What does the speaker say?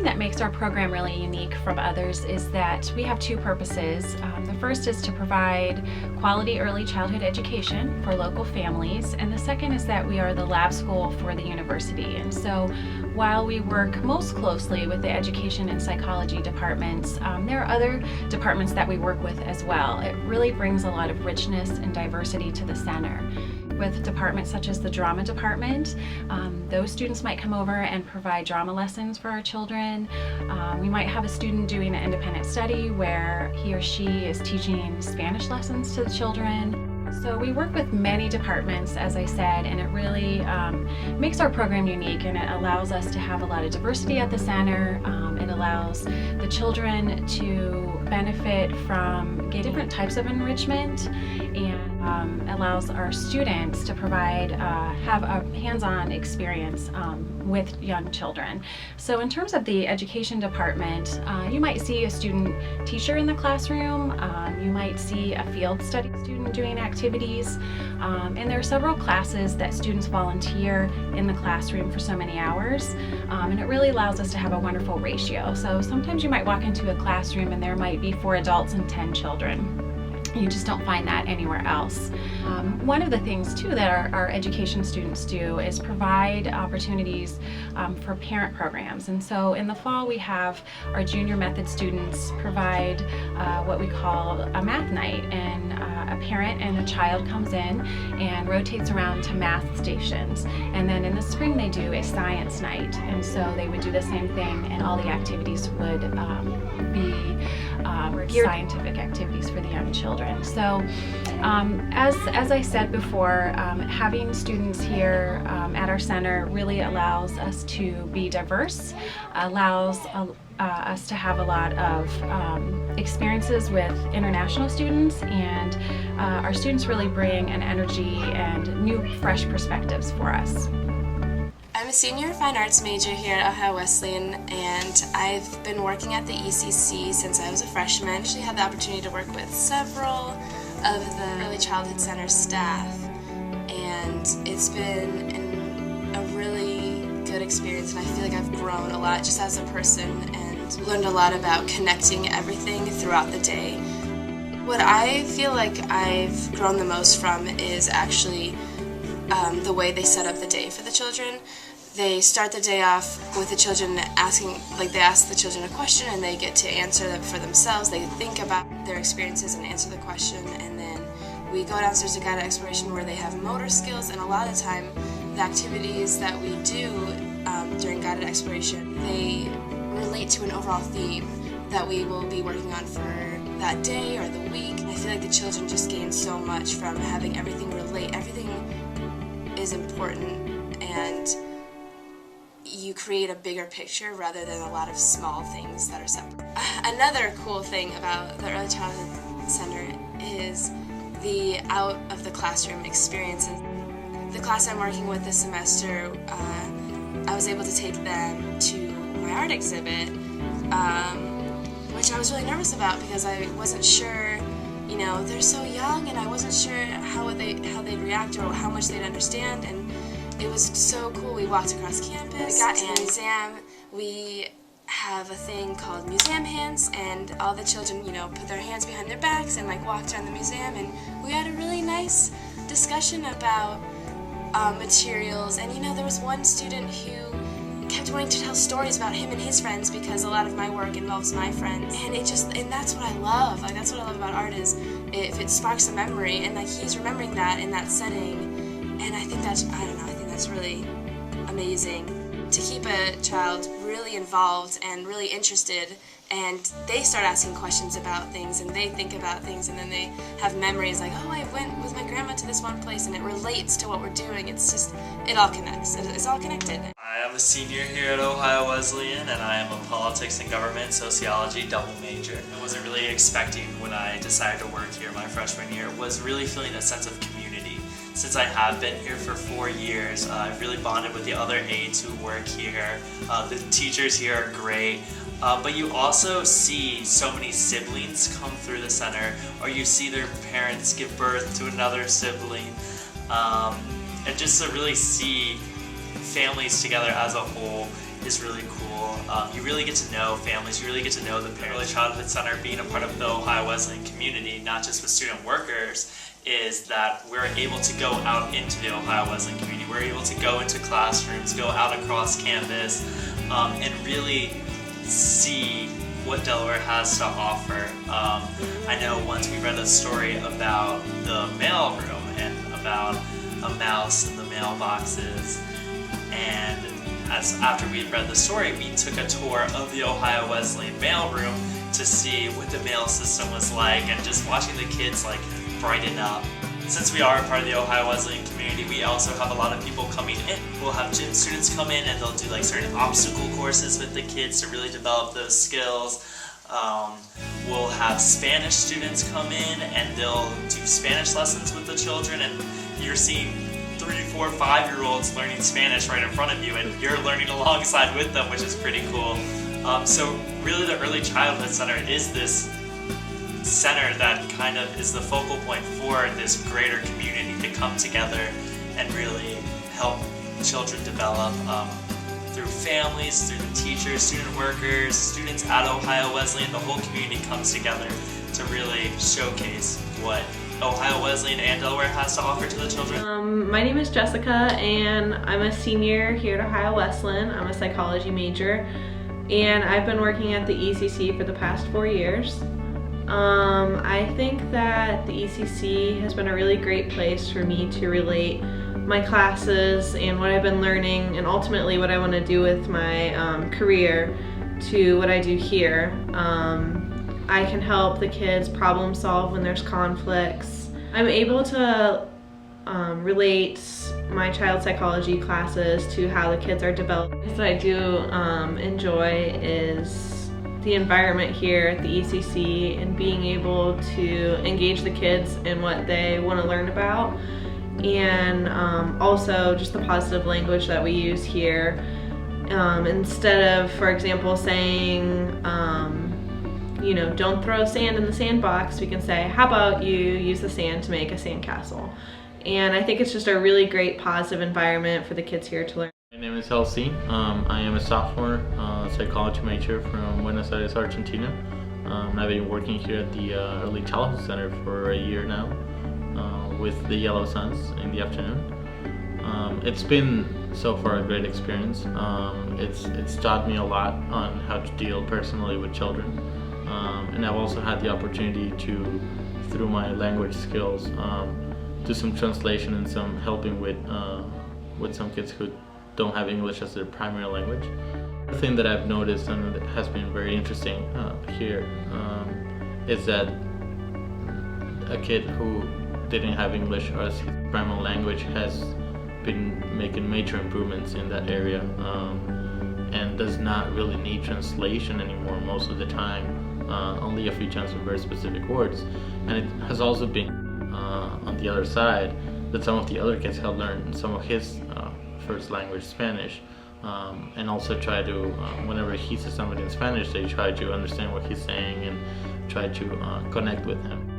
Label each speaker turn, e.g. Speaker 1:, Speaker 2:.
Speaker 1: that makes our program really unique from others is that we have two purposes. The first is to provide quality early childhood education for local families, and the second is that we are the lab school for the university. And so while we work most closely with the education and psychology departments, there are other departments that we work with as well. It really brings a lot of richness and diversity to the center. With departments such as the drama department, those students might come over and provide drama lessons for our children. We might have a student doing an independent study where he or she is teaching Spanish lessons to the children. So we work with many departments, as I said, and it really makes our program unique, and it allows us to have a lot of diversity at the center. It allows the children to benefit from getting different types of enrichment, and allows our students to have a hands-on experience with young children. So in terms of the education department, you might see a student teacher in the classroom, you might see a field study student doing activities, and there are several classes that students volunteer in the classroom for so many hours, and it really allows us to have a wonderful ratio. So sometimes you might walk into a classroom and there might be 4 adults and 10 children. You just don't find that anywhere else. One of the things too that our education students do is provide opportunities for parent programs. And so in the fall we have our junior method students provide what we call a math night, and a parent and a child comes in and rotates around to math stations. And then in the spring they do a science night, and so they would do the same thing, and all the activities would be scientific activities for the young children. So as I said before, having students here at our center really allows us to be diverse, allows us to have a lot of experiences with international students, and our students really bring an energy and new, fresh perspectives for us.
Speaker 2: I'm a senior fine arts major here at Ohio Wesleyan, and I've been working at the ECC since I was a freshman. I actually had the opportunity to work with several of the Early Childhood Center staff, and it's been a really good experience, and I feel like I've grown a lot just as a person and learned a lot about connecting everything throughout the day. What I feel like I've grown the most from is actually the way they set up the day for the children. They start the day off with the children they ask the children a question and they get to answer it for themselves. They think about their experiences and answer the question, and then we go downstairs to guided exploration where they have motor skills, and a lot of the time the activities that we do during guided exploration, they relate to an overall theme that we will be working on for that day or the week. I feel like the children just gain so much from having everything relate. Everything is important, and you create a bigger picture rather than a lot of small things that are separate. Another cool thing about the Early Childhood Center is the out of the classroom experiences. The class I'm working with this semester, I was able to take them to my art exhibit, which I was really nervous about because I wasn't sure, they're so young, and I wasn't sure how they'd react or how much they'd understand, and it was so cool. We walked across campus. We got to the museum. We have a thing called museum hands, and all the children, put their hands behind their backs and walked around the museum, and we had a really nice discussion about materials. And there was one student who kept wanting to tell stories about him and his friends because a lot of my work involves my friends, and that's what I love. That's what I love about art, is if it sparks a memory, and he's remembering that in that setting, and I think that's really amazing to keep a child really involved and really interested, and they start asking questions about things and they think about things, and then they have memories like, oh, I went with my grandma to this one place, and it relates to what we're doing. It's just, it all connects. It's all connected.
Speaker 3: I am a senior here at Ohio Wesleyan, and I am a politics and government sociology double major. I wasn't really expecting when I decided to work here my freshman year, was really feeling a sense of community. Since I have been here for 4 years, I've really bonded with the other aides who work here. The teachers here are great, but you also see so many siblings come through the center, or you see their parents give birth to another sibling, and just to really see families together as a whole is really cool. You really get to know families, you really get to know the Early Childhood Center. Being a part of the Ohio Wesleyan community, not just with student workers, is that we're able to go out into the Ohio Wesleyan community. We're able to go into classrooms, go out across campus, and really see what Delaware has to offer. I know once we read a story about the mail room and about a mouse in the mailboxes, and after we read the story, we took a tour of the Ohio Wesleyan mail room to see what the mail system was like, and just watching the kids like brighten up. Since we are a part of the Ohio Wesleyan community, we also have a lot of people coming in. We'll have gym students come in and they'll do like certain obstacle courses with the kids to really develop those skills. We'll have Spanish students come in and they'll do Spanish lessons with the children, and you're seeing 3, 4, 5-year-olds learning Spanish right in front of you, and you're learning alongside with them, which is pretty cool. So really the Early Childhood Center is this center that kind of is the focal point for this greater community to come together and really help children develop through families, through the teachers, student workers, students at Ohio Wesleyan. The whole community comes together to really showcase what Ohio Wesleyan and Delaware has to offer to the children.
Speaker 4: My name is Jessica and I'm a senior here at Ohio Wesleyan. I'm a psychology major and I've been working at the ECC for the past 4 years. I think that the ECC has been a really great place for me to relate my classes and what I've been learning and ultimately what I want to do with my career to what I do here. I can help the kids problem solve when there's conflicts. I'm able to relate my child psychology classes to how the kids are developing. What I do enjoy is the environment here at the ECC and being able to engage the kids in what they want to learn about, and also just the positive language that we use here. Instead of, for example, saying, you know, don't throw sand in the sandbox, we can say, how about you use the sand to make a sandcastle? And I think it's just a really great positive environment for the kids here to learn.
Speaker 5: My name is LC. I am a sophomore psychology major from Buenos Aires, Argentina. I've been working here at the Early Childhood Center for a year now with the Yellow Suns in the afternoon. It's been so far a great experience. It's taught me a lot on how to deal personally with children, and I've also had the opportunity to, through my language skills, do some translation and some helping with some kids who don't have English as their primary language. The thing that I've noticed and that has been very interesting here is that a kid who didn't have English as his primary language has been making major improvements in that area and does not really need translation anymore most of the time, only a few chunks of very specific words. And it has also been on the other side that some of the other kids have learned some of his first language, Spanish, and also try to, whenever he says something in Spanish, they try to understand what he's saying and try to connect with him.